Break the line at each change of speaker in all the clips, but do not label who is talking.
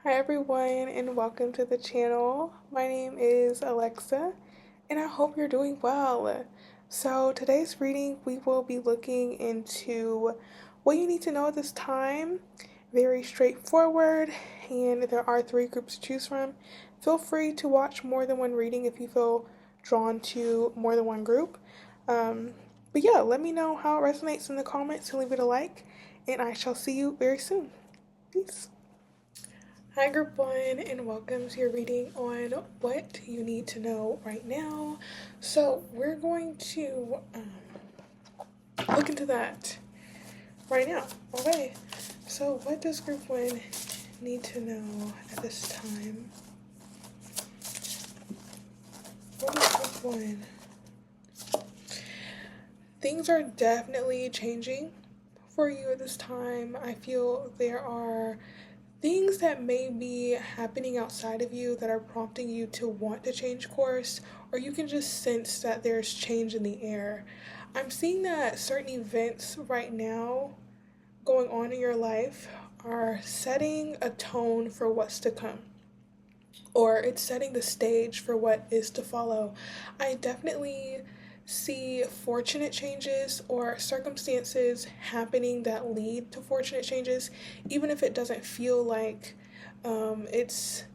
Hi everyone and welcome to the channel. My name is Alexa and I hope you're doing well. So today's reading we will be looking into what you need to know at this time. Very straightforward, and there are three groups to choose from. Feel free to watch more than one reading if you feel drawn to more than one group. But yeah, let me know how it resonates in the comments and leave it a like, and I shall see you very soon. Peace. Hi, Group 1, and welcome to your reading on what you need to know right now. So, we're going to look into that right now. Okay, so what does Group 1 need to know at this time? What is Group 1? Things are definitely changing for you at this time. I feel there are things that may be happening outside of you that are prompting you to want to change course, or you can just sense that there's change in the air. I'm seeing that certain events right now going on in your life are setting a tone for what's to come, or it's setting the stage for what is to follow. I definitely see fortunate changes or circumstances happening that lead to fortunate changes, even if it doesn't feel like it's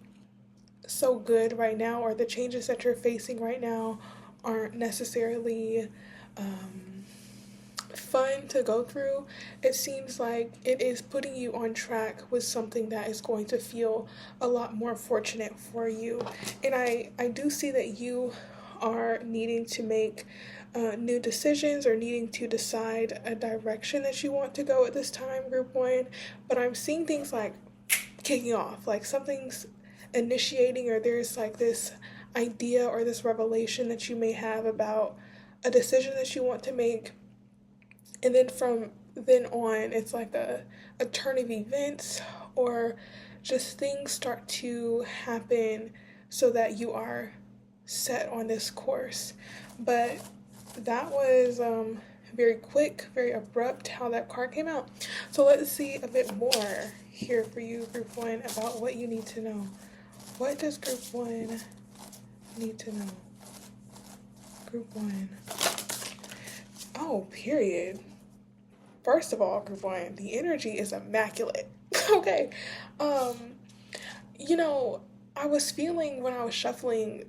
so good right now, or the changes that you're facing right now aren't necessarily fun to go through. It seems like it is putting you on track with something that is going to feel a lot more fortunate for you. And I do see that you are needing to make new decisions, or needing to decide a direction that you want to go at this time, Group 1. But I'm seeing things like kicking off, like something's initiating, or there's like this idea or this revelation that you may have about a decision that you want to make, and then from then on it's like a turn of events, or just things start to happen so that you are set on this course. But that was very quick, very abrupt how that card came out. So let's see a bit more here for you, Group 1, about what you need to know. What does Group 1 need to know? Group 1. Oh, period. First of all, Group 1, the energy is immaculate. Okay. Um, you know, I was feeling when I was shuffling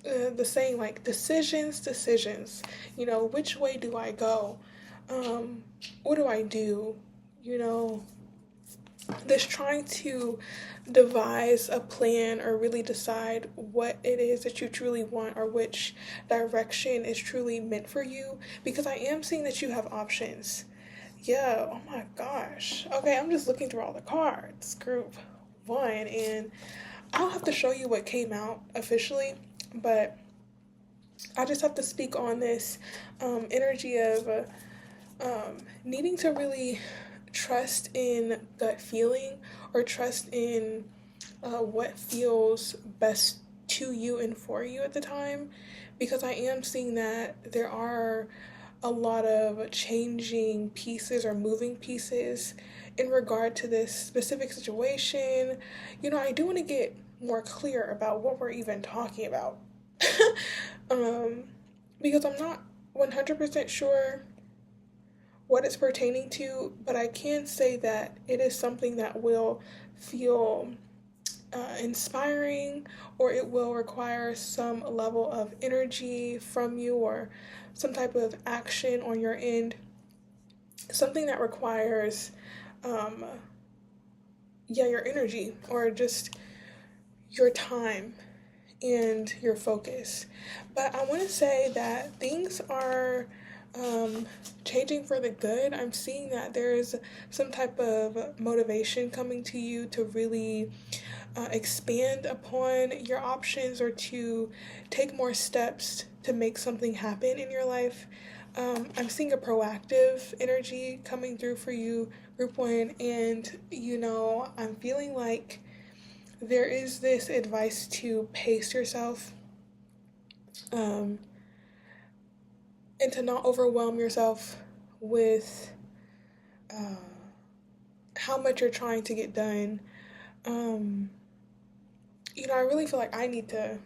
the saying like decisions. Which way do I go? What do I do? You know, this trying to devise a plan, or really decide what it is that you truly want, or which direction is truly meant for you, because I am seeing that you have options. Yeah, oh my gosh. Okay, I'm just looking through all the cards, Group 1, and I'll have to show you what came out officially, but I just have to speak on this energy of needing to really trust in gut feeling, or trust in what feels best to you and for you at the time, because I am seeing that there are a lot of changing pieces or moving pieces in regard to this specific situation. I do want to get more clear about what we're even talking about. um, because I'm not 100% sure what it's pertaining to, but I can say that it is something that will feel inspiring, or it will require some level of energy from you, or some type of action on your end. Something that requires, um, your energy, or just your time and your focus. But I want to say that things are um, changing for the good. I'm seeing that there's some type of motivation coming to you to really expand upon your options, or to take more steps to make something happen in your life. I'm seeing a proactive energy coming through for you, Group 1, and I'm feeling like there is this advice to pace yourself, um, and to not overwhelm yourself with uh, how much you're trying to get done, Um, I really feel like I need to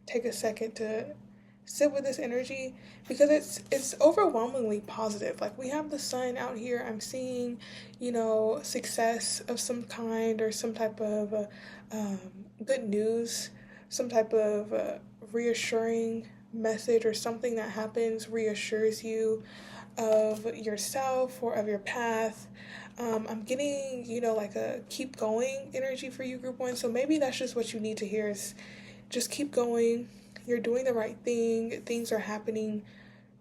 take a second to sit with this energy because it's overwhelmingly positive. Like we have the sun out here. I'm seeing, success of some kind or some type of um, good news, some type of reassuring message or something that happens reassures you of yourself or of your path. I'm getting, like a keep going energy for you, group one. So maybe that's just what you need to hear is just keep going. You're doing the right thing. Things are happening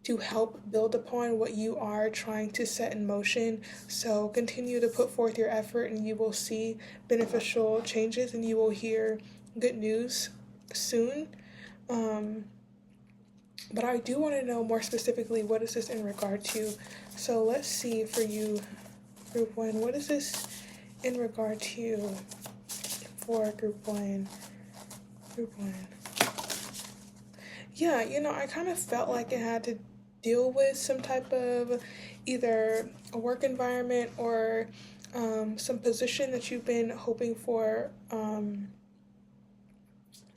to help build upon what you are trying to set in motion. So continue to put forth your effort and you will see beneficial changes and you will hear good news soon. Um, but I do want to know more specifically what is this in regard to. So let's see for you, group one, what is this in regard to for group one? Group one. Yeah, I kind of felt like it had to deal with some type of either a work environment or some position that you've been hoping for,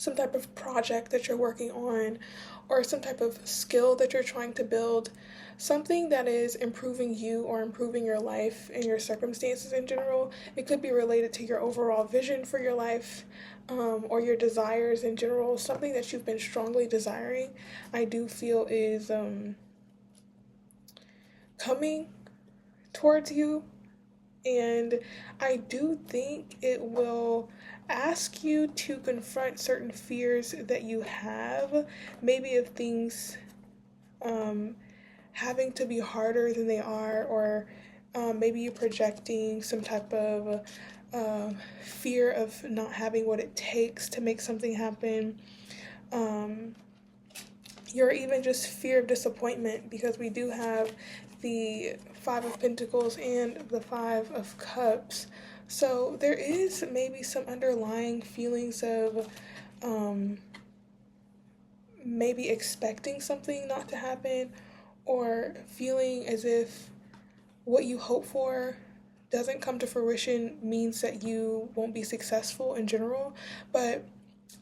some type of project that you're working on, or some type of skill that you're trying to build, something that is improving you or improving your life and your circumstances in general. It could be related to your overall vision for your life, or your desires in general, something that you've been strongly desiring, I do feel is coming towards you. And I do think it will ask you to confront certain fears that you have, maybe of things having to be harder than they are, or maybe you projecting some type of fear of not having what it takes to make something happen. Um, you're even just fear of disappointment because we do have the Five of Pentacles and the Five of Cups. So there is maybe some underlying feelings of maybe expecting something not to happen or feeling as if what you hope for doesn't come to fruition means that you won't be successful in general. But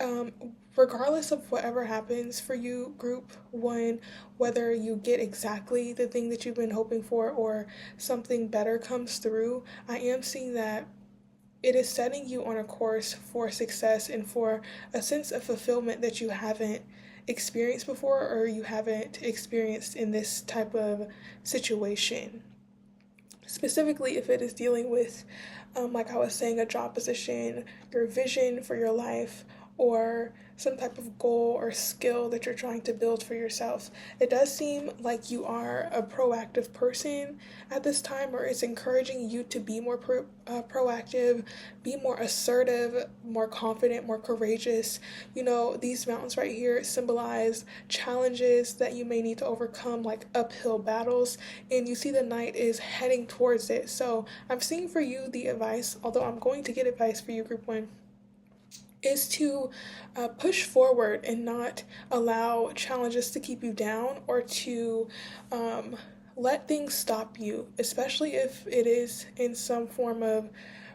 um, regardless of whatever happens for you, group one, whether you get exactly the thing that you've been hoping for or something better comes through, I am seeing that it is setting you on a course for success and for a sense of fulfillment that you haven't experienced before or you haven't experienced in this type of situation. Specifically, if it is dealing with, like I was saying, a job position, your vision for your life, or some type of goal or skill that you're trying to build for yourself. It does seem like you are a proactive person at this time, or it's encouraging you to be more proactive, be more assertive, more confident, more courageous. These mountains right here symbolize challenges that you may need to overcome, like uphill battles, and you see the knight is heading towards it. So I'm seeing for you the advice, although I'm going to get advice for you, group one, is to push forward and not allow challenges to keep you down or to let things stop you, especially if it is in some form of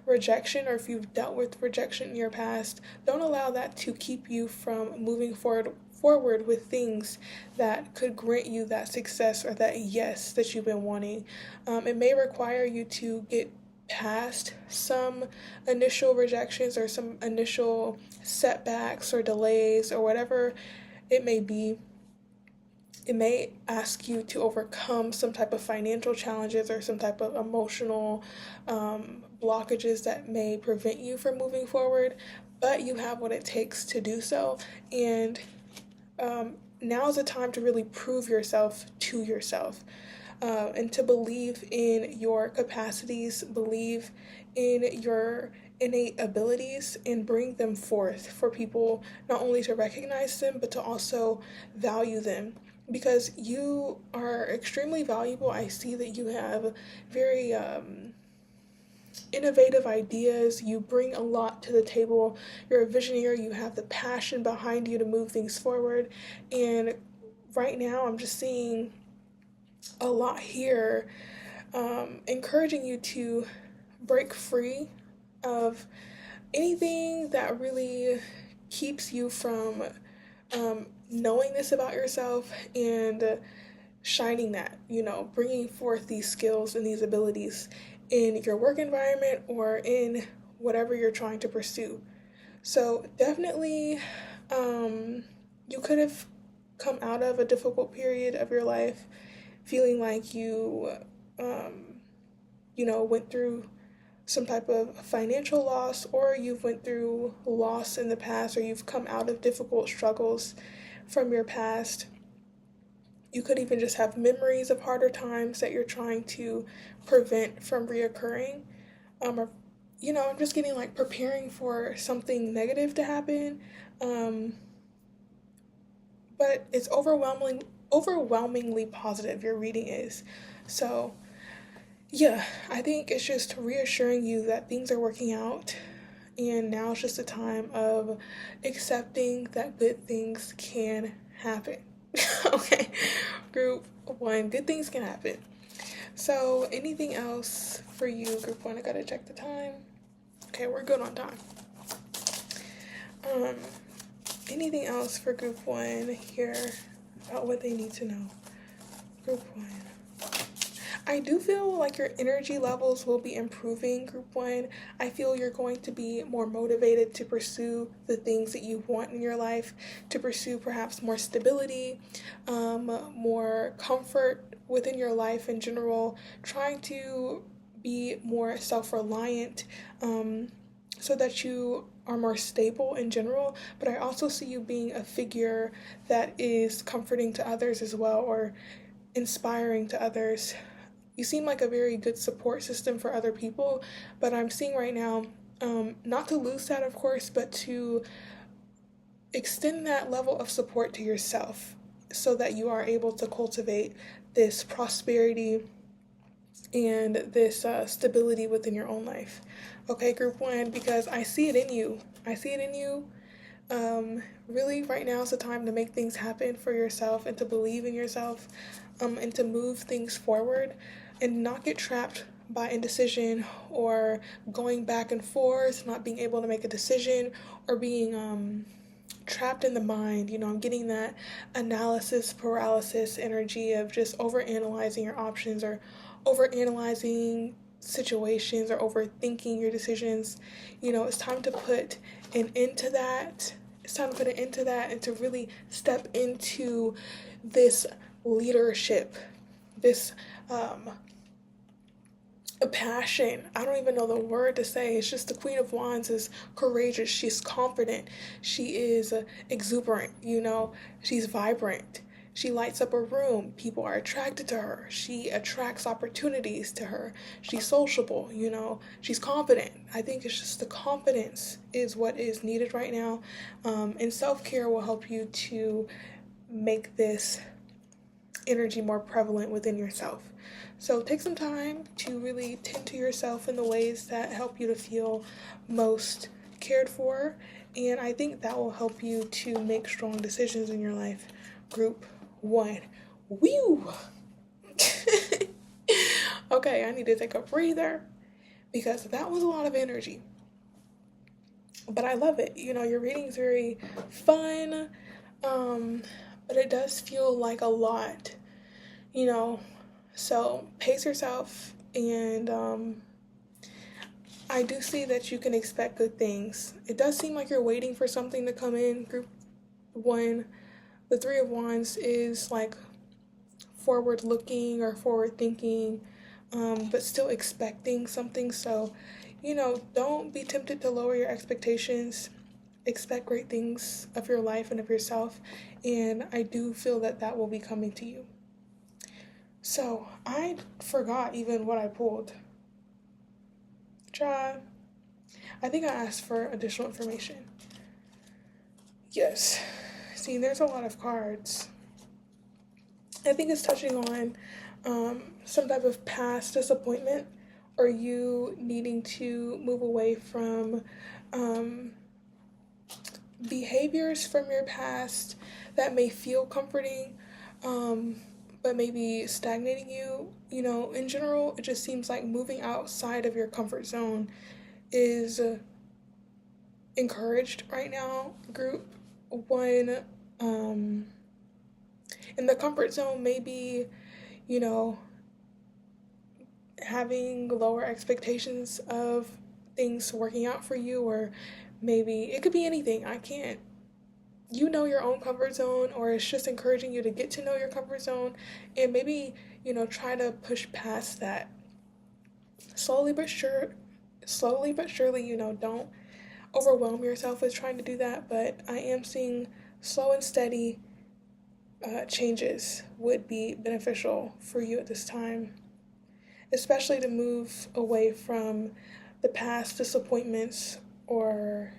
rejection or if you've dealt with rejection in your past. Don't allow that to keep you from moving forward with things that could grant you that success or that yes that you've been wanting. It may require you to get past some initial rejections or some initial setbacks or delays or whatever it may be. It may ask you to overcome some type of financial challenges or some type of emotional blockages that may prevent you from moving forward, but you have what it takes to do so. And now is the time to really prove yourself to yourself. And to believe in your capacities, believe in your innate abilities, and bring them forth for people not only to recognize them, but to also value them. Because you are extremely valuable. I see that you have very innovative ideas. You bring a lot to the table. You're a visionary. You have the passion behind you to move things forward. And right now, I'm just seeing a lot here, encouraging you to break free of anything that really keeps you from knowing this about yourself and shining that, bringing forth these skills and these abilities in your work environment or in whatever you're trying to pursue. So definitely, you could have come out of a difficult period of your life feeling like went through some type of financial loss, or you've went through loss in the past, or you've come out of difficult struggles from your past. You could even just have memories of harder times that you're trying to prevent from reoccurring. Or, I'm just getting like preparing for something negative to happen. But it's overwhelmingly positive, your reading is. So, yeah, I think it's just reassuring you that things are working out. And now it's just a time of accepting that good things can happen. Okay, group one, good things can happen. So, anything else for you, group one? I gotta check the time. Okay, we're good on time. Anything else for group one here about what they need to know? Group one. I do feel like your energy levels will be improving, group one. I feel you're going to be more motivated to pursue the things that you want in your life, to pursue perhaps more stability, more comfort within your life in general, trying to be more self-reliant, so that you are more stable in general. But I also see you being a figure that is comforting to others as well, or inspiring to others. You seem like a very good support system for other people, but I'm seeing right now, not to lose that, of course, but to extend that level of support to yourself so that you are able to cultivate this prosperity and this stability within your own life. Okay, group one, because I see it in you. I see it in you. Really, right now is the time to make things happen for yourself and to believe in yourself, and to move things forward and not get trapped by indecision or going back and forth, not being able to make a decision, or being trapped in the mind. I'm getting that analysis paralysis energy of just overanalyzing your options, or overanalyzing situations, or overthinking your decisions. It's time to put an end to that. It's time to put an end to that and to really step into this leadership, this a passion. I don't even know the word to say. It's just the Queen of Wands is courageous. She's confident. She is exuberant. She's vibrant. She lights up a room. People are attracted to her. She attracts opportunities to her. She's sociable. She's confident. I think it's just the confidence is what is needed right now. And self-care will help you to make this energy more prevalent within yourself. So take some time to really tend to yourself in the ways that help you to feel most cared for, and I think that will help you to make strong decisions in your life. Group one. Woo! Okay, I need to take a breather because that was a lot of energy. But I love it. Your reading's very fun, but it does feel like a lot, So pace yourself, and I do see that you can expect good things. It does seem like you're waiting for something to come in, group one. The Three of Wands is like forward looking or forward thinking, but still expecting something. So, don't be tempted to lower your expectations. Expect great things of your life and of yourself, and I do feel that that will be coming to you. So, I forgot even what I pulled. I think I asked for additional information. Yes. See, there's a lot of cards. I think it's touching on some type of past disappointment, or you needing to move away from behaviors from your past that may feel comforting, but maybe stagnating you. In general, it just seems like moving outside of your comfort zone is encouraged right now, group one. Um, in the comfort zone, maybe, you know, having lower expectations of things working out for you, or maybe it could be anything. I can't, you know, your own comfort zone, or it's just encouraging you to get to know your comfort zone and maybe, try to push past that slowly but surely, don't overwhelm yourself with trying to do that. But I am seeing slow and steady changes would be beneficial for you at this time, especially to move away from the past disappointments or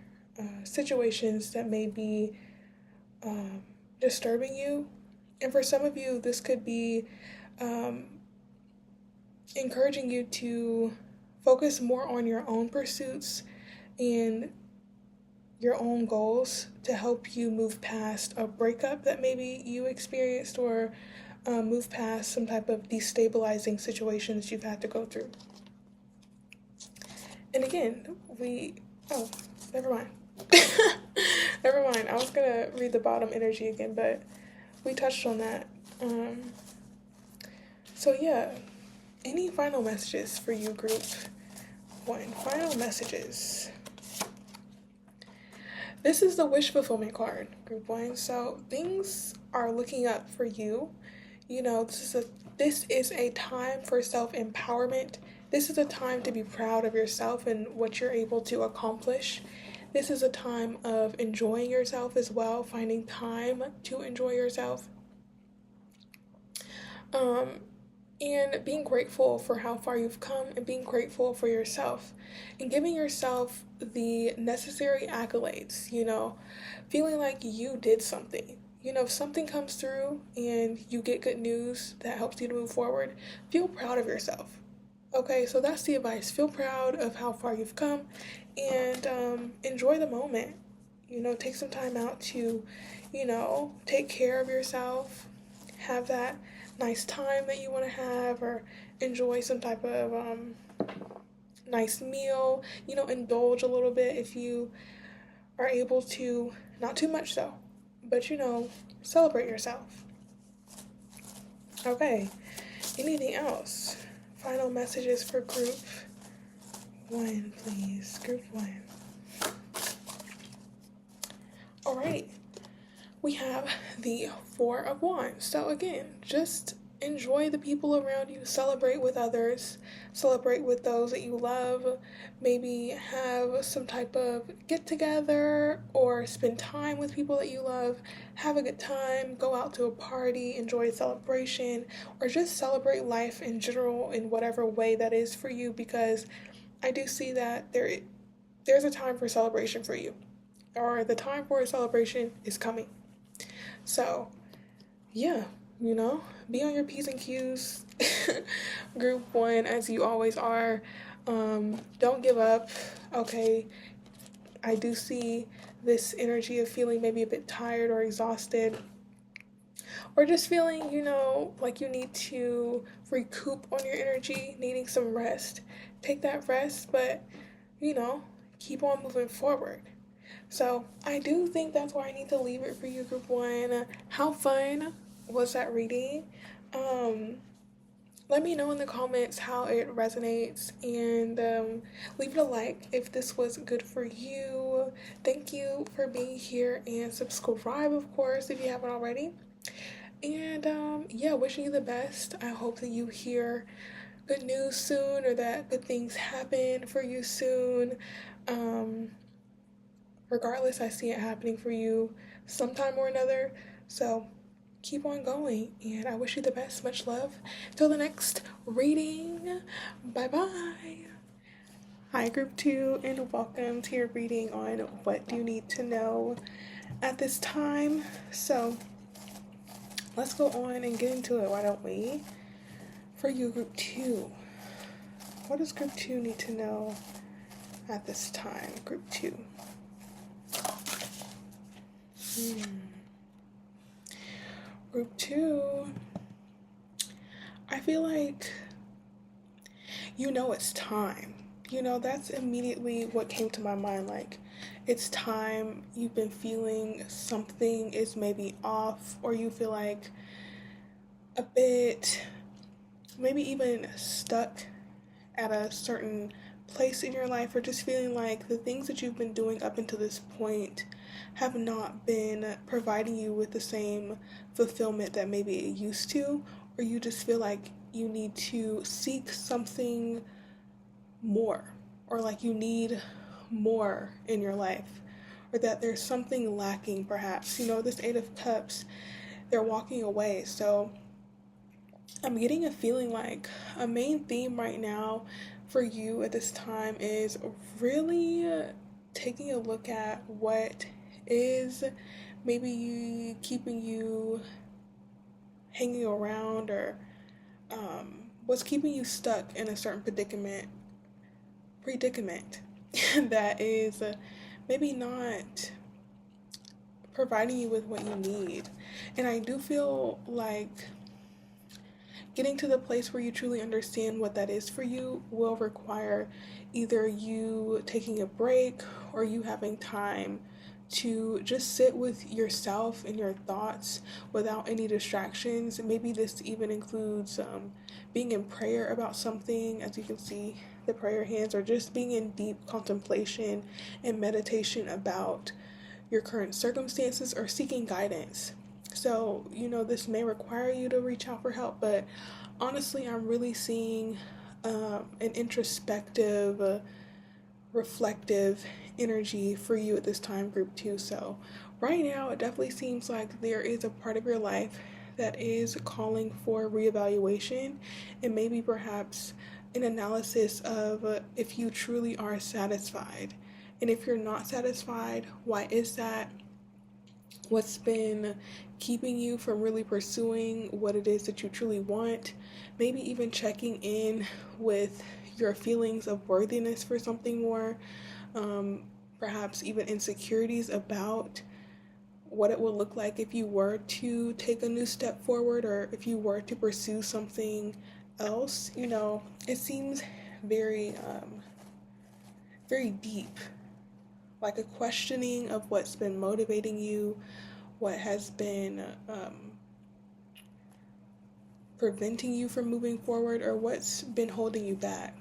situations that may be disturbing you. And for some of you, this could be um, encouraging you to focus more on your own pursuits and your own goals to help you move past a breakup that maybe you experienced, or move past some type of destabilizing situations you've had to go through. And again, oh, never mind. Never mind. I was going to read the bottom energy again, but we touched on that. So yeah, any final messages for you, group one? Final messages. This is the wish fulfillment card, group one. So things are looking up for you. This is a time for self-empowerment. This is a time to be proud of yourself and what you're able to accomplish. This is a time of enjoying yourself as well, finding time to enjoy yourself. And being grateful for how far you've come, and being grateful for yourself, and giving yourself the necessary accolades, feeling like you did something. If something comes through and you get good news that helps you to move forward, feel proud of yourself. Okay, so that's the advice. Feel proud of how far you've come, and enjoy the moment. Take some time out to, take care of yourself, have that nice time that you want to have, or enjoy some type of nice meal. Indulge a little bit if you are able to, not too much though, but celebrate yourself. Okay, anything else? Final messages for group one, please. Group one. Alrighty. We have the Four of Wands. So again, just enjoy the people around you, celebrate with others, celebrate with those that you love, maybe have some type of get together or spend time with people that you love, have a good time, go out to a party, enjoy a celebration, or just celebrate life in general in whatever way that is for you, because I do see that there's a time for celebration for you, or the time for a celebration is coming. So, yeah, be on your P's and Q's, group one, as you always are. Don't give up, okay? I do see this energy of feeling maybe a bit tired or exhausted, or just feeling, like you need to recoup on your energy, needing some rest. Take that rest, but, keep on moving forward. So I do think that's where I need to leave it for you, group one. How fun was that reading? Let me know in the comments how it resonates, and leave it a like if this was good for you. Thank you for being here, and subscribe, of course, if you haven't already. And yeah, wishing you the best. I hope that you hear good news soon, or that good things happen for you soon. Regardless, I see it happening for you sometime or another. So keep on going, and I wish you the best. Much love. Till the next reading. Bye-bye. Hi, group two, and welcome to your reading on what do you need to know at this time. So let's go on and get into it, why don't we? For you, group two, what does group two need to know at this time? Group two. Group two, I feel like it's time. That's immediately what came to my mind. Like, it's time. You've been feeling something is maybe off, or you feel like a bit, maybe even stuck at a certain place in your life, or just feeling like the things that you've been doing up until this point have not been providing you with the same fulfillment that maybe it used to, or you just feel like you need to seek something more, or like you need more in your life, or that there's something lacking perhaps. This Eight of Cups, they're walking away. So I'm getting a feeling like a main theme right now for you at this time is really taking a look at what is maybe keeping you hanging around, or what's keeping you stuck in a certain predicament that is maybe not providing you with what you need. And I do feel like getting to the place where you truly understand what that is for you will require either you taking a break or you having time to just sit with yourself and your thoughts without any distractions. Maybe this even includes being in prayer about something, as you can see the prayer hands, or just being in deep contemplation and meditation about your current circumstances, or seeking guidance. So, this may require you to reach out for help, but honestly, I'm really seeing an introspective, reflective energy for you at this time, group 2. So, right now, it definitely seems like there is a part of your life that is calling for reevaluation, and maybe perhaps an analysis of if you truly are satisfied. And if you're not satisfied, why is that? What's been keeping you from really pursuing what it is that you truly want? Maybe even checking in with your feelings of worthiness for something more, perhaps even insecurities about what it would look like if you were to take a new step forward, or if you were to pursue something else. It seems very, very deep, like a questioning of what's been motivating you, what has been preventing you from moving forward, or what's been holding you back.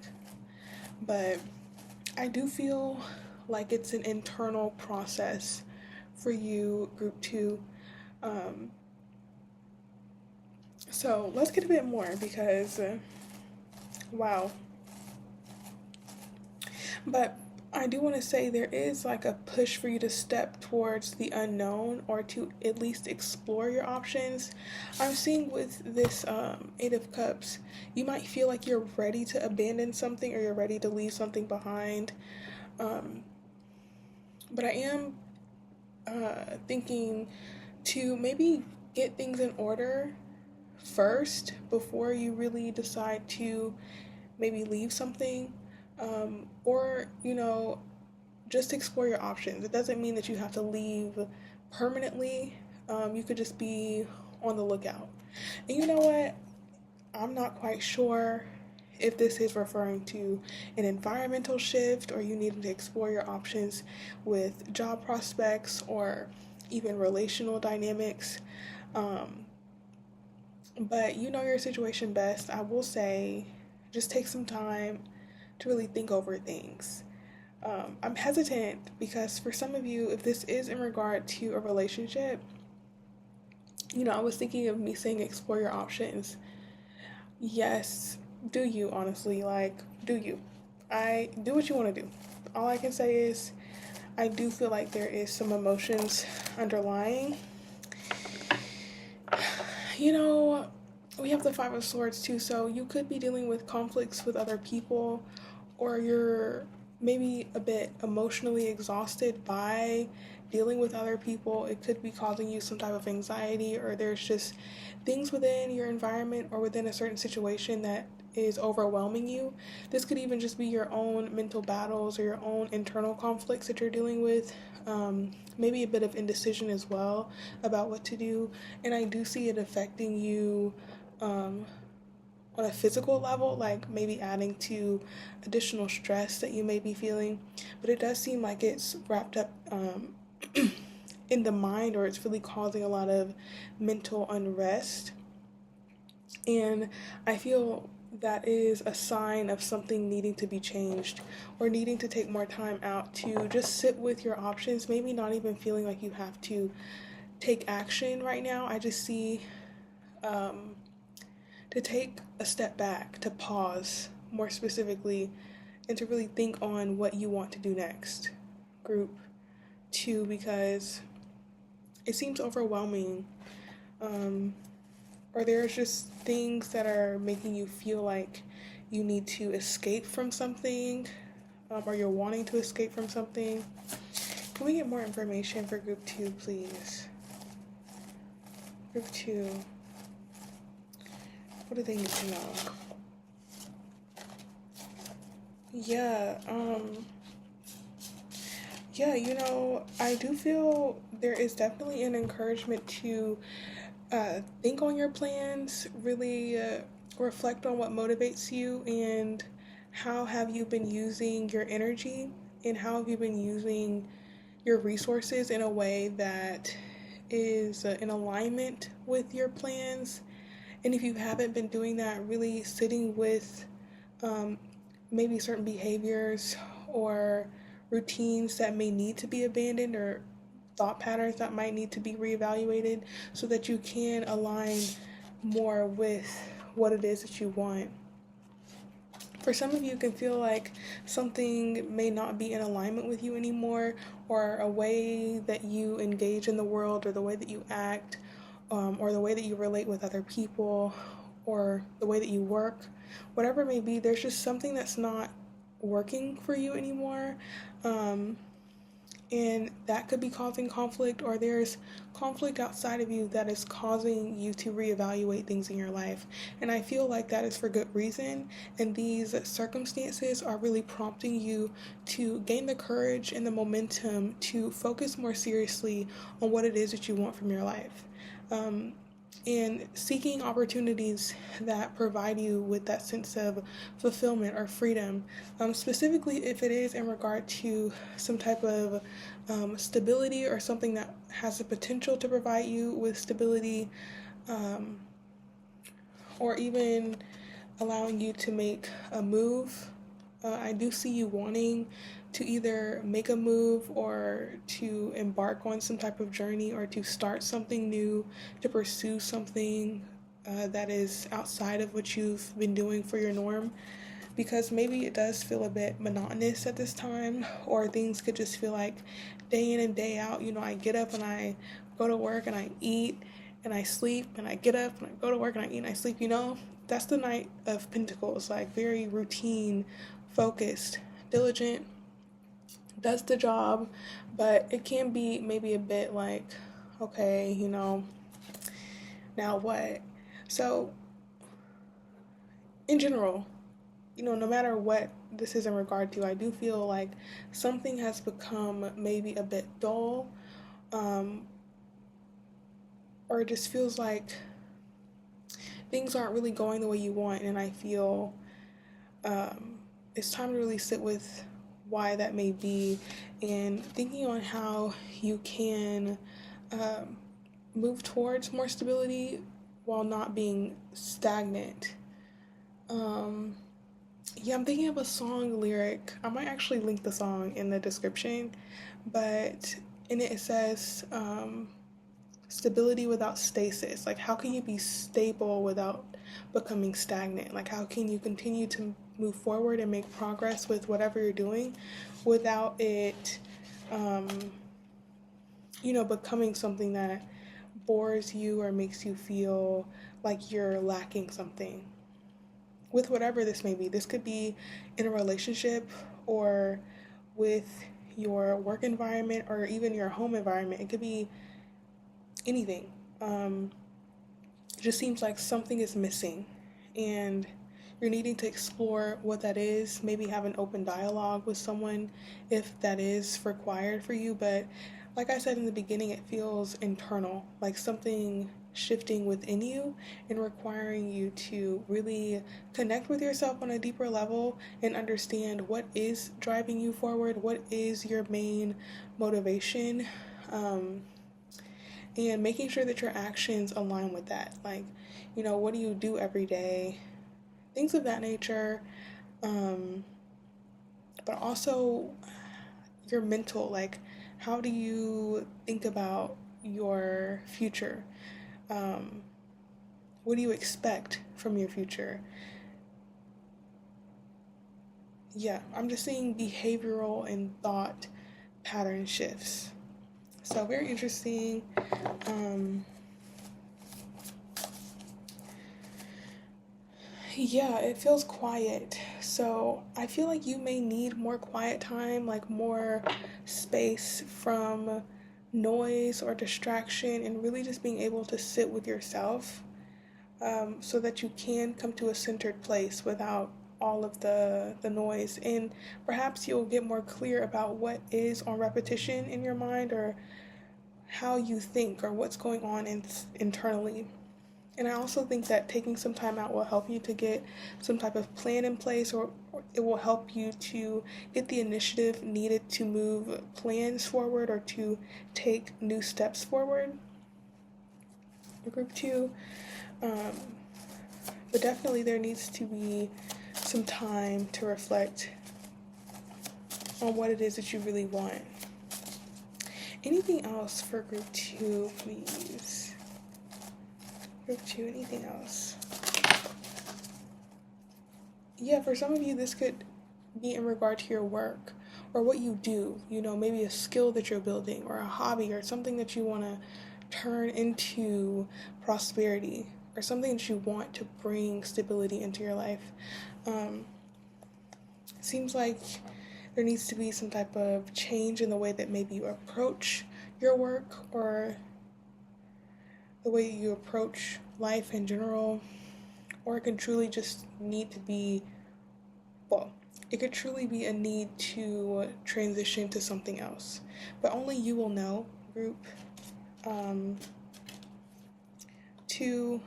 But I do feel like it's an internal process for you, group 2. So let's get a bit more, because wow. But I do want to say there is like a push for you to step towards the unknown, or to at least explore your options. I'm seeing with this Eight of Cups, you might feel like you're ready to abandon something, or you're ready to leave something behind. But I am thinking to maybe get things in order first before you really decide to maybe leave something. Or, just explore your options. It doesn't mean that you have to leave permanently. You could just be on the lookout. And you know what? I'm not quite sure if this is referring to an environmental shift, or you need to explore your options with job prospects, or even relational dynamics. But you know your situation best. I will say, just take some time to really think over things. I'm hesitant because for some of you, if this is in regard to a relationship, I was thinking of me saying explore your options. Yes, do you, honestly, like, do you? I do what you want to do. All I can say is I do feel like there is some emotions underlying. We have the Five of Swords too, so you could be dealing with conflicts with other people, or you're maybe a bit emotionally exhausted by dealing with other people. It could be causing you some type of anxiety, or there's just things within your environment or within a certain situation that is overwhelming you. This could even just be your own mental battles, or your own internal conflicts that you're dealing with. Maybe a bit of indecision as well about what to do. And I do see it affecting you on a physical level, like maybe adding to additional stress that you may be feeling. But it does seem like it's wrapped up in the mind, or it's really causing a lot of mental unrest. And I feel that is a sign of something needing to be changed, or needing to take more time out to just sit with your options, maybe not even feeling like you have to take action right now. I just see to take a step back, to pause more specifically, and to really think on what you want to do next. Group 2, because it seems overwhelming. Or there's just things that are making you feel like you need to escape from something, or you're wanting to escape from something. Can we get more information for group 2, please? Group 2. What do they need to know? Yeah, I do feel there is definitely an encouragement to think on your plans, really reflect on what motivates you, and how have you been using your energy, and how have you been using your resources in a way that is in alignment with your plans. And if you haven't been doing that, really sitting with maybe certain behaviors or routines that may need to be abandoned, or thought patterns that might need to be reevaluated, so that you can align more with what it is that you want. For some of you, it can feel like something may not be in alignment with you anymore, or a way that you engage in the world, or the way that you act, or the way that you relate with other people, or the way that you work, whatever it may be. There's just something that's not working for you anymore. And that could be causing conflict, or there's conflict outside of you that is causing you to reevaluate things in your life. And I feel like that is for good reason, and these circumstances are really prompting you to gain the courage and the momentum to focus more seriously on what it is that you want from your life. And seeking opportunities that provide you with that sense of fulfillment or freedom, specifically if it is in regard to some type of stability, or something that has the potential to provide you with stability, or even allowing you to make a move. I do see you wanting to either make a move, or to embark on some type of journey, or to start something new, to pursue something that is outside of what you've been doing for your norm. Because maybe it does feel a bit monotonous at this time, or things could just feel like day in and day out. I get up and I go to work and I eat and I sleep, and I get up and I go to work and I eat and I sleep. That's the Knight of Pentacles, like very routine, focused, diligent, does the job, but it can be maybe a bit like, okay, now what? So in general, no matter what this is in regard to, I do feel like something has become maybe a bit dull, or it just feels like things aren't really going the way you want. And I feel it's time to really sit with why that may be, and thinking on how you can move towards more stability while not being stagnant. I'm thinking of a song lyric. I might actually link the song in the description, but in it says stability without stasis. Like, how can you be stable without becoming stagnant? Like, how can you continue to move forward and make progress with whatever you're doing without it becoming something that bores you or makes you feel like you're lacking something? With whatever this may be. This could be in a relationship, or with your work environment, or even your home environment. It could be anything. It just seems like something is missing, and you're needing to explore what that is. Maybe have an open dialogue with someone if that is required for you. But like I said in the beginning, it feels internal, like something shifting within you and requiring you to really connect with yourself on a deeper level and understand what is driving you forward, what is your main motivation, and making sure that your actions align with that. Like, what do you do every day? Things of that nature. But also your mental, like, how do you think about your future? What do you expect from your future? Yeah, I'm just seeing behavioral and thought pattern shifts. So very interesting. Yeah, it feels quiet. So I feel like you may need more quiet time, like more space from noise or distraction, and really just being able to sit with yourself, so that you can come to a centered place without all of the noise. And perhaps you'll get more clear about what is on repetition in your mind, or how you think, or what's going on internally. And I also think that taking some time out will help you to get some type of plan in place, or it will help you to get the initiative needed to move plans forward or to take new steps forward. Group 2. But definitely there needs to be some time to reflect on what it is that you really want. Anything else for group 2, please? Group 2, anything else? Yeah, for some of you, this could be in regard to your work or what you do, maybe a skill that you're building or a hobby or something that you want to turn into prosperity, or something that you want to bring stability into your life. It seems like there needs to be some type of change in the way that maybe you approach your work, or the way you approach life in general, or it could truly just need to be, it could truly be a need to transition to something else. But only you will know, group. 2,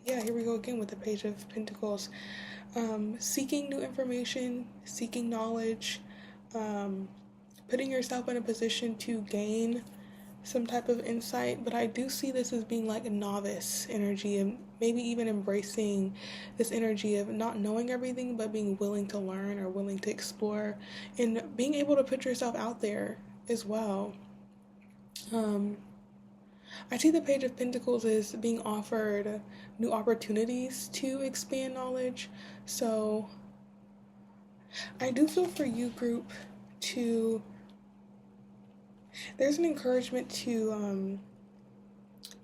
here we go again with the Page of Pentacles. Seeking new information, seeking knowledge, putting yourself in a position to gain some type of insight. But I do see this as being like a novice energy, and maybe even embracing this energy of not knowing everything, but being willing to learn or willing to explore, and being able to put yourself out there as well. I see the Page of Pentacles as being offered new opportunities to expand knowledge. So I do feel for you, group, there's an encouragement to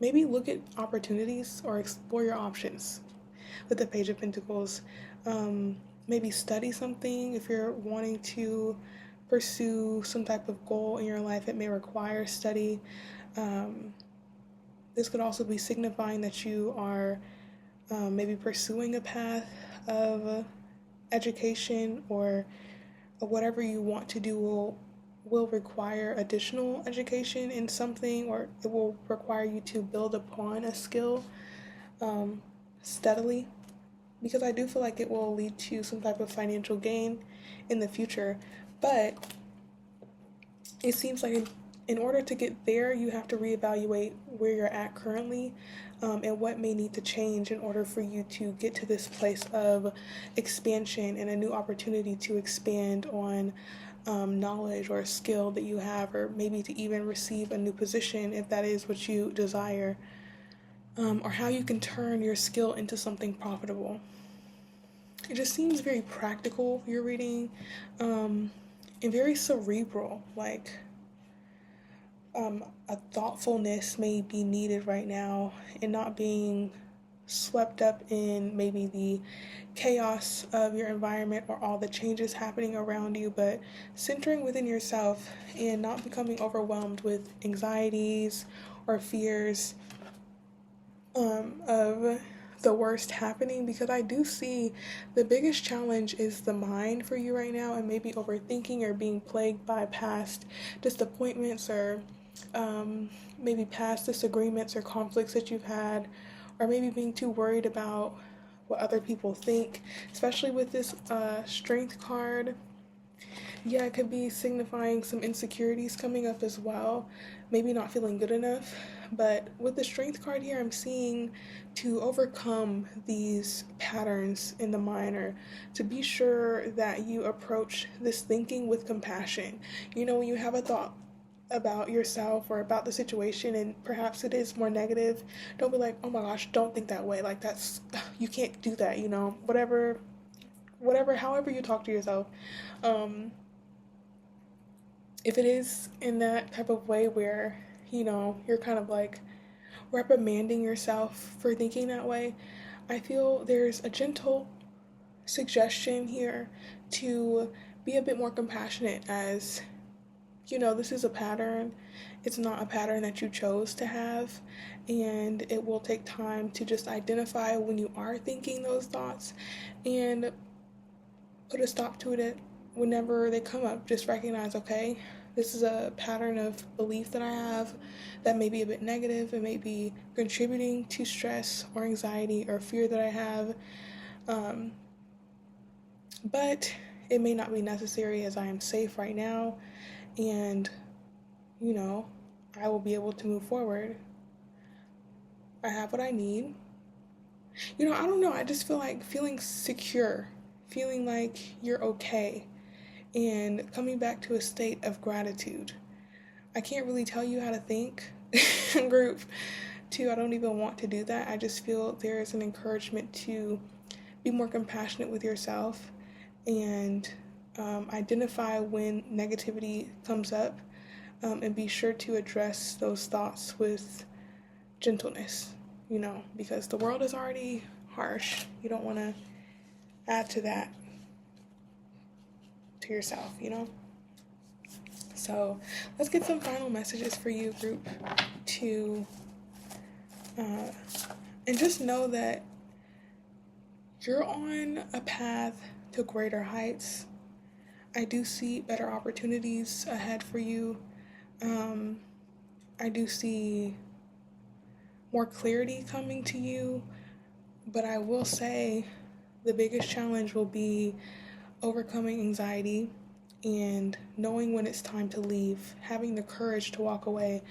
maybe look at opportunities or explore your options with the Page of Pentacles. Maybe study something if you're wanting to pursue some type of goal in your life. It may require study. This could also be signifying that you are maybe pursuing a path of education, or whatever you want to do will require additional education in something, or it will require you to build upon a skill steadily, because I do feel like it will lead to some type of financial gain in the future. But it seems like in order to get there, you have to reevaluate where you're at currently, and what may need to change in order for you to get to this place of expansion and a new opportunity to expand on knowledge or a skill that you have, or maybe to even receive a new position if that is what you desire, or how you can turn your skill into something profitable. It just seems very practical, your reading, and very cerebral, like a thoughtfulness may be needed right now, and not being swept up in maybe the chaos of your environment or all the changes happening around you, but centering within yourself and not becoming overwhelmed with anxieties or fears of the worst happening, because I do see the biggest challenge is the mind for you right now, and maybe overthinking or being plagued by past disappointments or maybe past disagreements or conflicts that you've had, or maybe being too worried about what other people think, especially with this strength card. Yeah, it could be signifying some insecurities coming up as well. Maybe not feeling good enough. But with the strength card here, I'm seeing to overcome these patterns in the mind, or to be sure that you approach this thinking with compassion. You know, when you have a thought about yourself or about the situation and perhaps it is more negative, don't be like, oh my gosh, don't think that way. Like, that's, you can't do that, you know, whatever, however you talk to yourself. If it is in that type of way where, you know, you're kind of like reprimanding yourself for thinking that way, I feel there's a gentle suggestion here to be a bit more compassionate, as you know, this is a pattern. It's not a pattern that you chose to have, and it will take time to just identify when you are thinking those thoughts and put a stop to it whenever they come up. Just recognize, okay, this is a pattern of belief that I have that may be a bit negative. It may be contributing to stress or anxiety or fear that I have, but it may not be necessary, as I am safe right now, and you know, I will be able to move forward. I have what I need. You know, I don't know, I just feel like feeling secure, feeling like you're okay, and coming back to a state of gratitude. I can't really tell you how to think, group. Two, I don't even want to do that. I just feel there is an encouragement to be more compassionate with yourself and identify when negativity comes up, and be sure to address those thoughts with gentleness, you know, because the world is already harsh. You don't want to add to that to yourself, you know? So let's get some final messages for you, group, to, and just know that you're on a path to greater heights. I do see better opportunities ahead for you. I do see more clarity coming to you, but I will say the biggest challenge will be overcoming anxiety and knowing when it's time to leave, having the courage to walk away,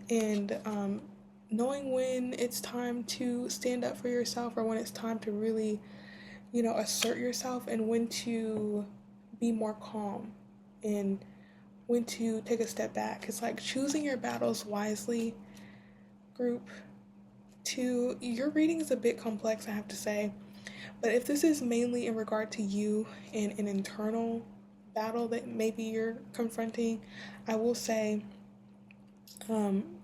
and knowing when it's time to stand up for yourself, or when it's time to really, you know, assert yourself, and when to be more calm and when to take a step back. It's like choosing your battles wisely, group. To your reading is a bit complex, I have to say, but if this is mainly in regard to you and an internal battle that maybe you're confronting, I will say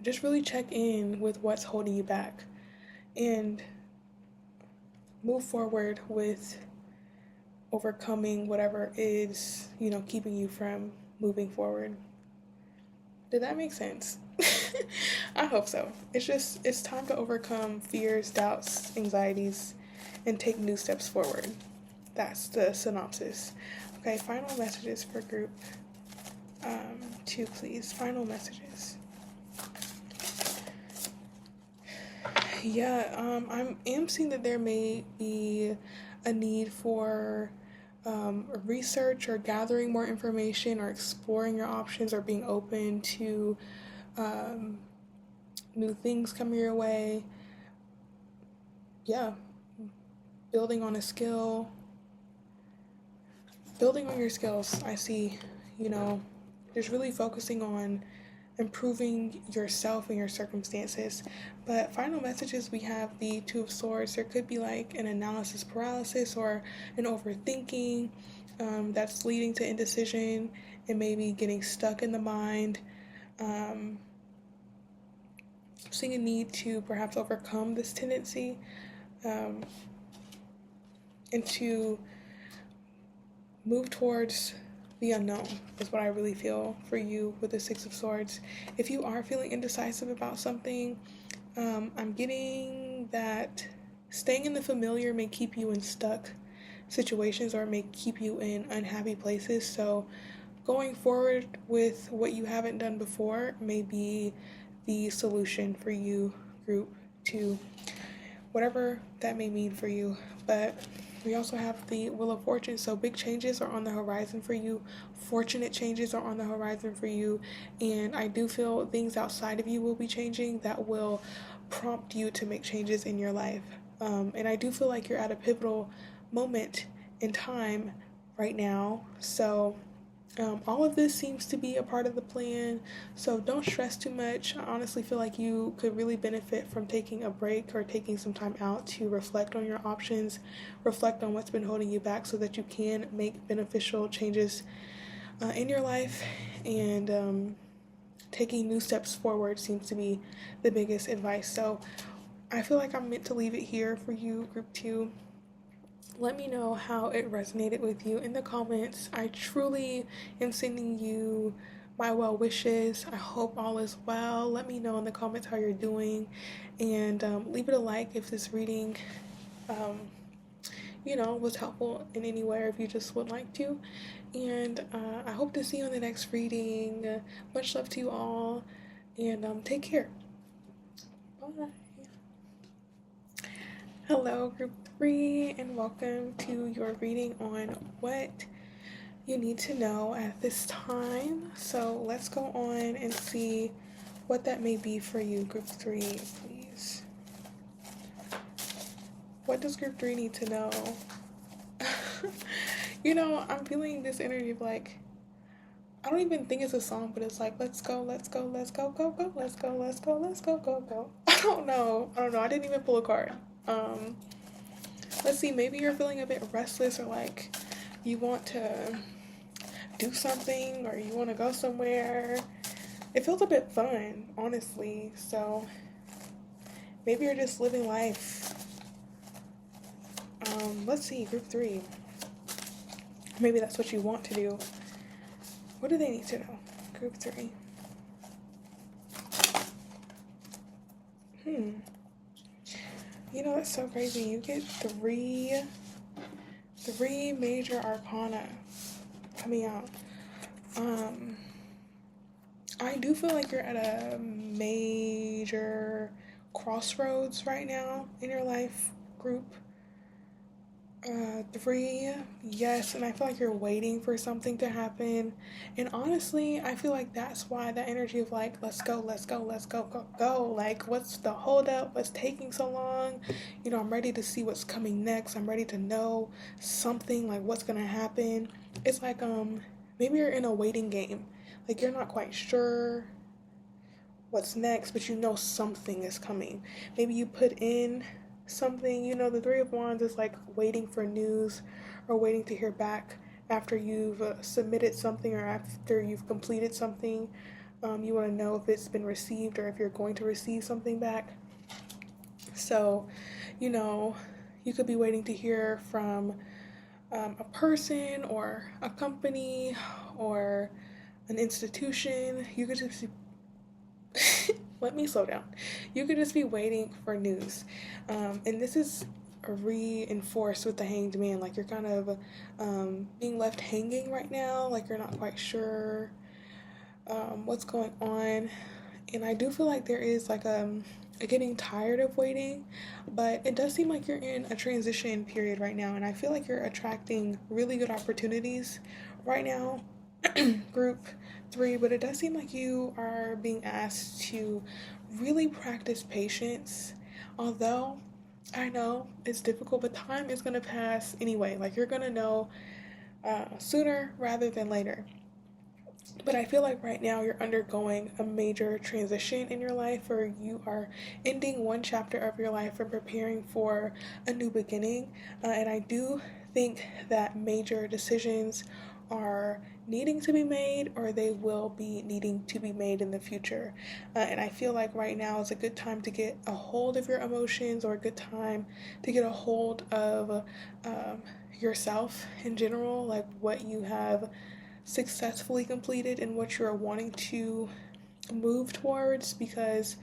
just really check in with what's holding you back and move forward with overcoming whatever is, you know, keeping you from moving forward. Did that make sense? I hope so. It's time to overcome fears, doubts, anxieties, and take new steps forward. That's the synopsis. Okay, final messages for group 2, please. Final messages. Yeah, I am seeing that there may be a need for research or gathering more information or exploring your options or being open to new things coming your way. Yeah, building on a skill, building on your skills. I see, you know, just really focusing on improving yourself and your circumstances. But final messages, we have the Two of Swords. There could be like an analysis paralysis or an overthinking that's leading to indecision and maybe getting stuck in the mind. Seeing a need to perhaps overcome this tendency and to move towards the unknown is what I really feel for you with the Six of Swords. If you are feeling indecisive about something, I'm getting that staying in the familiar may keep you in stuck situations or may keep you in unhappy places. So going forward with what you haven't done before may be the solution for you, group 2, whatever that may mean for you. But we also have the Wheel of Fortune, so big changes are on the horizon for you. Fortunate changes are on the horizon for you, and I do feel things outside of you will be changing that will prompt you to make changes in your life. And I do feel like you're at a pivotal moment in time right now, so all of this seems to be a part of the plan, so don't stress too much. I honestly feel like you could really benefit from taking a break or taking some time out to reflect on your options, reflect on what's been holding you back so that you can make beneficial changes in your life, and taking new steps forward seems to be the biggest advice. So I feel like I'm meant to leave it here for you, group 2. Let me know how it resonated with you in the comments. I truly am sending you my well wishes. I hope all is well. Let me know in the comments how you're doing, and leave it a like if this reading was helpful in any way, or if you just would like to. And I hope to see you in the next reading. Much love to you all, and take care. Bye. Hello, group 3, and welcome to your reading on what you need to know at this time. So let's go on and see what that may be for you, group 3, please. What does group 3 need to know? I'm feeling this energy of like, I don't even think it's a song, but it's like, let's go, let's go, let's go, go, go, let's go, let's go, let's go, go, go. I don't know. I didn't even pull a card. Let's see, maybe you're feeling a bit restless, or like you want to do something, or you want to go somewhere. It feels a bit fun, honestly. So maybe you're just living life. Let's see, group 3. Maybe that's what you want to do. What do they need to know? Group 3. That's so crazy. You get three major arcana coming out. I do feel like you're at a major crossroads right now in your life, group 3, yes, and I feel like you're waiting for something to happen, and honestly, I feel like that's why that energy of like, let's go, let's go, let's go, go, go, like, what's the holdup, what's taking so long, I'm ready to see what's coming next, I'm ready to know something, like, what's gonna happen. It's like, maybe you're in a waiting game, like, you're not quite sure what's next, but something is coming. Maybe you put in something, the 3 of Wands is like waiting for news or waiting to hear back after you've submitted something, or after you've completed something. You want to know if it's been received or if you're going to receive something back. So, you could be waiting to hear from a person or a company or an institution. You could just let me slow down. You could just be waiting for news. And this is reinforced with the Hanged Man. Like, you're kind of being left hanging right now. Like, you're not quite sure what's going on. And I do feel like there is like getting tired of waiting, but it does seem like you're in a transition period right now. And I feel like you're attracting really good opportunities right now, group 3, but it does seem like you are being asked to really practice patience. Although I know it's difficult, but time is going to pass anyway. Like, you're going to know sooner rather than later. But I feel like right now you're undergoing a major transition in your life, or you are ending one chapter of your life and preparing for a new beginning. And I do think that major decisions are needing to be made, or they will be needing to be made in the future. And I feel like right now is a good time to get a hold of your emotions, or a good time to get a hold of yourself in general, like what you have successfully completed and what you're wanting to move towards. Because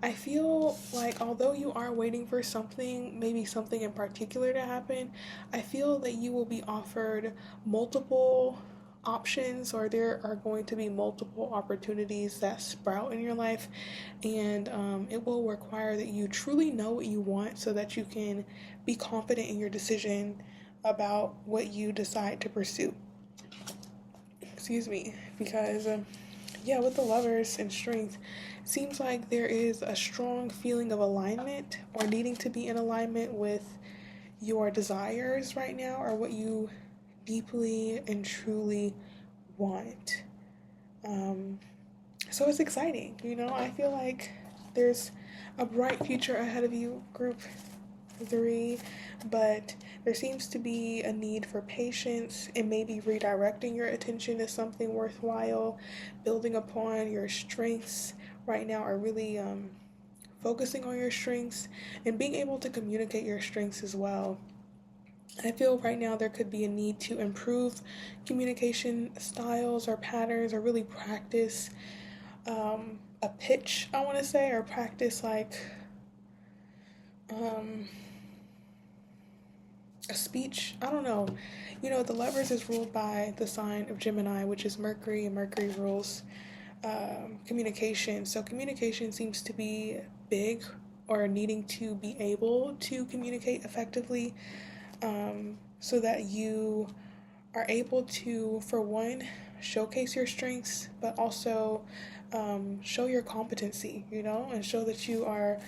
I feel like although you are waiting for something, maybe something in particular to happen, I feel that you will be offered multiple options, or there are going to be multiple opportunities that sprout in your life, and it will require that you truly know what you want so that you can be confident in your decision about what you decide to pursue. Excuse me, because yeah, with the Lovers and Strength, it seems like there is a strong feeling of alignment or needing to be in alignment with your desires right now, or what you deeply and truly want. So it's exciting, I feel like there's a bright future ahead of you, group 3, but there seems to be a need for patience and maybe redirecting your attention to something worthwhile, building upon your strengths right now, or really focusing on your strengths and being able to communicate your strengths as well. I feel right now there could be a need to improve communication styles or patterns, or really practice a pitch, I want to say, or practice like a speech. I don't know. The Lovers is ruled by the sign of Gemini, which is Mercury, and Mercury rules communication. So communication seems to be big, or needing to be able to communicate effectively, so that you are able to, for one, showcase your strengths, but also show your competency, and show that you are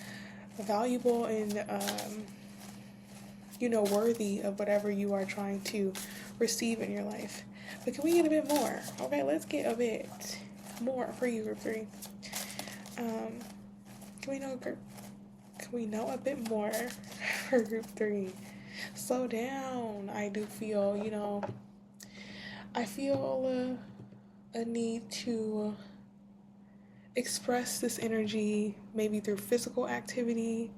valuable and worthy of whatever you are trying to receive in your life. But can we get a bit more? Okay, let's get a bit more for you, group 3. Can we know a bit more for group 3? Slow down. I do feel, I feel a need to express this energy maybe through physical activity,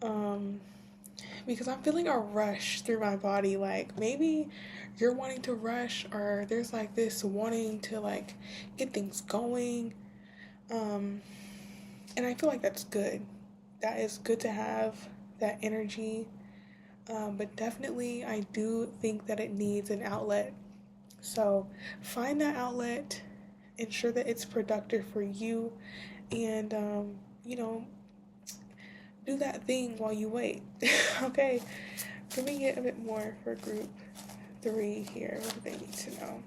because I'm feeling a rush through my body. Like maybe you're wanting to rush, or there's like this wanting to like get things going, and I feel like that's good. That is good to have that energy, but definitely I do think that it needs an outlet. So find that outlet, ensure that it's productive for you, and do that thing while you wait. Okay, let me get a bit more for group 3 here. What do they need to know?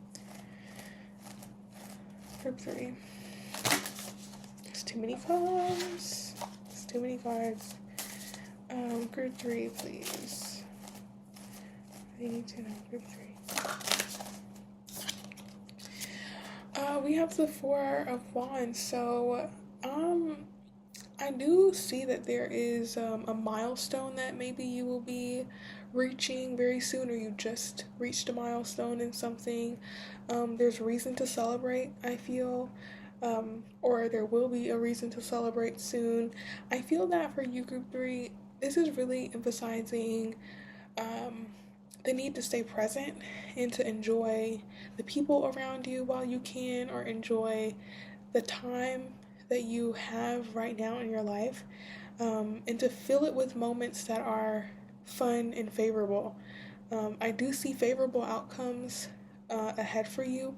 Group 3. There's too many cards. There's too many cards. Group 3, please. They need to know. Group 3. We have the 4 of Wands. So, I do see that there is a milestone that maybe you will be reaching very soon, or you just reached a milestone in something. There's reason to celebrate, I feel, or there will be a reason to celebrate soon. I feel that for you, group 3, this is really emphasizing the need to stay present and to enjoy the people around you while you can, or enjoy the time that you have right now in your life, and to fill it with moments that are fun and favorable. I do see favorable outcomes ahead for you,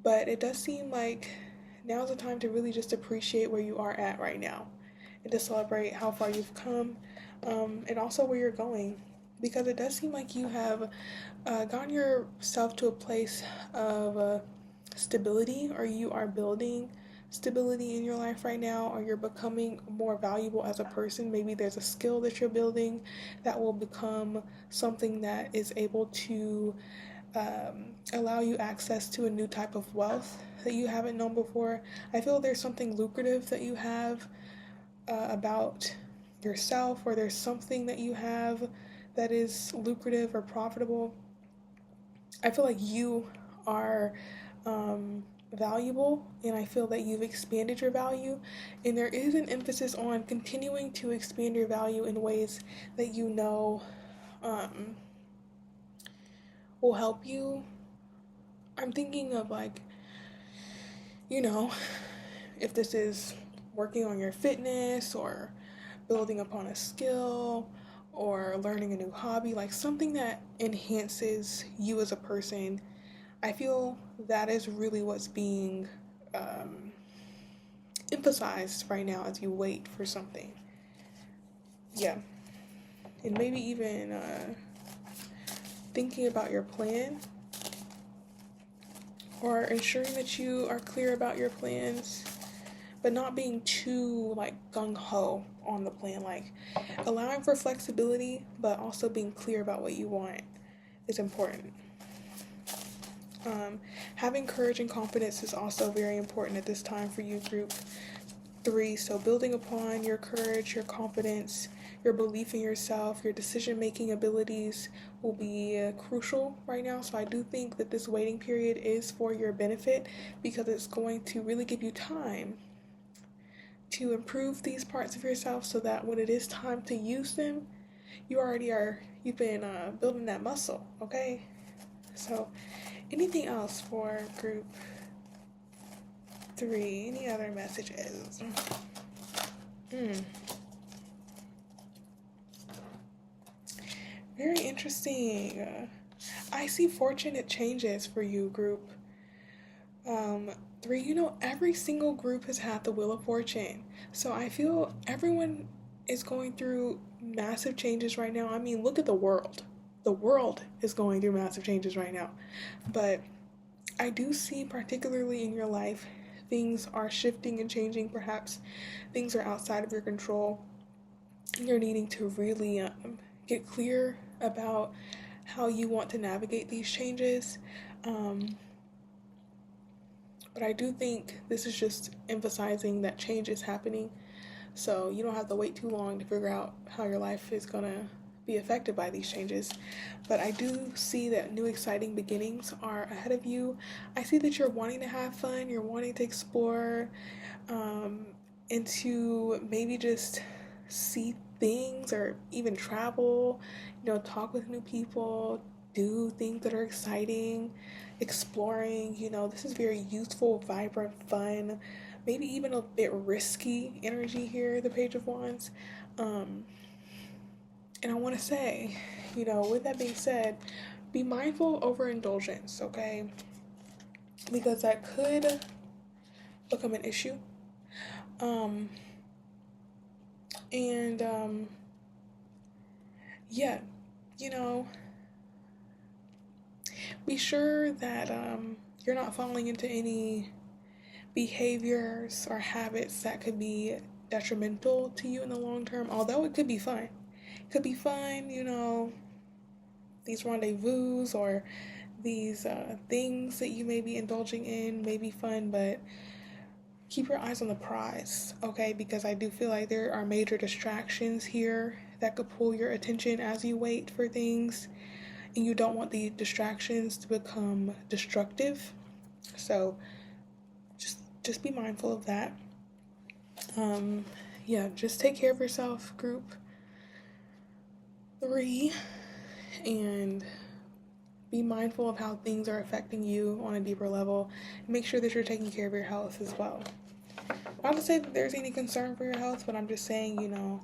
but it does seem like now's the time to really just appreciate where you are at right now, and to celebrate how far you've come, and also where you're going, because it does seem like you have gotten yourself to a place of stability, or you are building stability in your life right now, or you're becoming more valuable as a person. Maybe there's a skill that you're building that will become something that is able to allow you access to a new type of wealth that you haven't known before. I feel there's something lucrative that you have about yourself, or there's something that you have that is lucrative or profitable. I feel like you are valuable, and I feel that you've expanded your value, and there is an emphasis on continuing to expand your value in ways that will help you. I'm thinking of like, if this is working on your fitness, or building upon a skill, or learning a new hobby, like something that enhances you as a person. I feel that is really what's being emphasized right now as you wait for something. Yeah. And maybe even thinking about your plan, or ensuring that you are clear about your plans, but not being too like gung-ho on the plan. Like allowing for flexibility, but also being clear about what you want is important. Having courage and confidence is also very important at this time for you, group 3. So building upon your courage, your confidence, your belief in yourself, your decision-making abilities will be crucial right now. So I do think that this waiting period is for your benefit, because it's going to really give you time to improve these parts of yourself, so that when it is time to use them, you've been building that muscle, okay? So anything else for group 3? Any other messages? Very interesting. I see fortunate changes for you, group 3. Every single group has had the Wheel of Fortune. So I feel everyone is going through massive changes right now. I mean, look at the world. The world is going through massive changes right now. But I do see, particularly in your life, things are shifting and changing. Perhaps things are outside of your control. You're needing to really get clear about how you want to navigate these changes. But I do think this is just emphasizing that change is happening. So you don't have to wait too long to figure out how your life is going to be affected by these changes. But I do see that new exciting beginnings are ahead of you. I see that you're wanting to have fun, you're wanting to explore, and to maybe just see things, or even travel, talk with new people, do things that are exciting, exploring. This is very youthful, vibrant, fun, maybe even a bit risky energy here, the Page of Wands. And I want to say, with that being said, be mindful of overindulgence, okay? Because that could become an issue. Yeah, be sure that you're not falling into any behaviors or habits that could be detrimental to you in the long term, although it could be fun. It could be fun, these rendezvous or these things that you may be indulging in may be fun, but keep your eyes on the prize, okay? Because I do feel like there are major distractions here that could pull your attention as you wait for things, and you don't want the distractions to become destructive. So just be mindful of that. Just take care of yourself, group 3, and be mindful of how things are affecting you on a deeper level. Make sure that you're taking care of your health as well. Not to say that there's any concern for your health, but I'm just saying,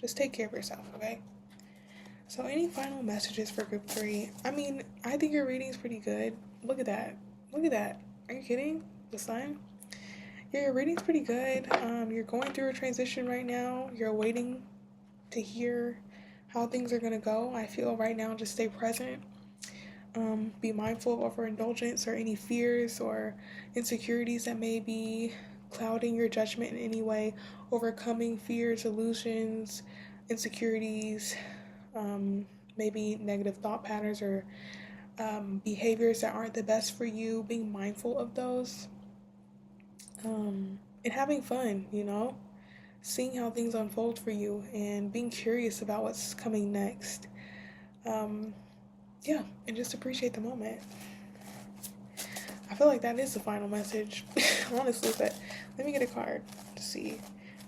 just take care of yourself, okay? So any final messages for group 3? I mean, I think your reading's pretty good. Look at that. Are you kidding? The sun? Yeah, your reading's pretty good. You're going through a transition right now. You're waiting to hear how things are going to go. I feel right now, just stay present. Be mindful of overindulgence or any fears or insecurities that may be clouding your judgment in any way. Overcoming fears, illusions, insecurities, maybe negative thought patterns or behaviors that aren't the best for you. Being mindful of those. And having fun, seeing how things unfold for you and being curious about what's coming next. And just appreciate the moment. I feel like that is the final message, honestly, but let me get a card to see.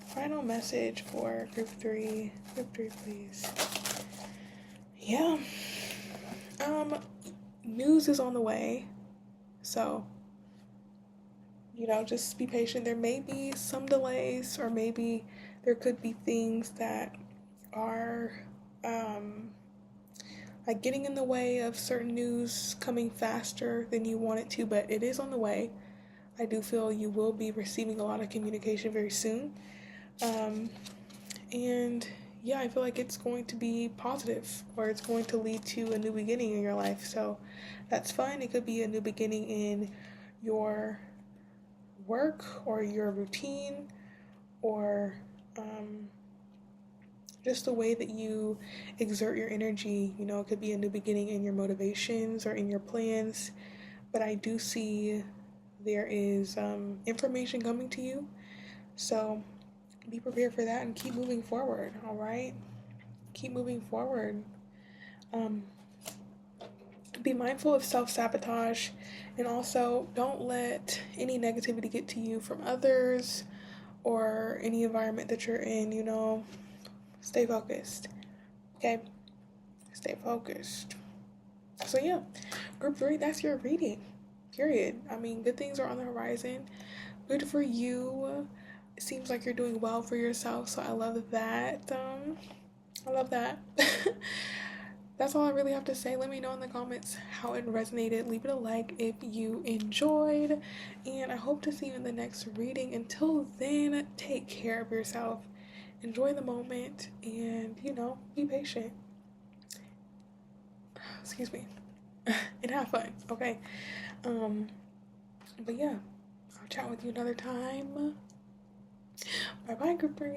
Final message for group 3. Group 3, please. Yeah. News is on the way, so just be patient. There may be some delays, or maybe there could be things that are like getting in the way of certain news coming faster than you want it to, but it is on the way. I do feel you will be receiving a lot of communication very soon. And yeah, I feel like it's going to be positive, or it's going to lead to a new beginning in your life. So that's fun. It could be a new beginning in your work or your routine, or just the way that you exert your energy. You know, it could be a new beginning in your motivations or in your plans. But I do see there is information coming to you. So be prepared for that and keep moving forward, all right? Keep moving forward. Um, be mindful of self-sabotage, and also don't let any negativity get to you from others or any environment that you're in, you know. Stay focused, okay? Stay focused. So yeah, group 3, that's your reading, period. I mean, good things are on the horizon. Good for you. It seems like you're doing well for yourself, so I love that. I love that. That's all I really have to say. Let me know in the comments how it resonated. Leave it a like if you enjoyed, and I hope to see you in the next reading. Until then, take care of yourself, enjoy the moment, and you know, be patient. Excuse me. And have fun, okay? But yeah, I'll chat with you another time. Bye bye, group 3.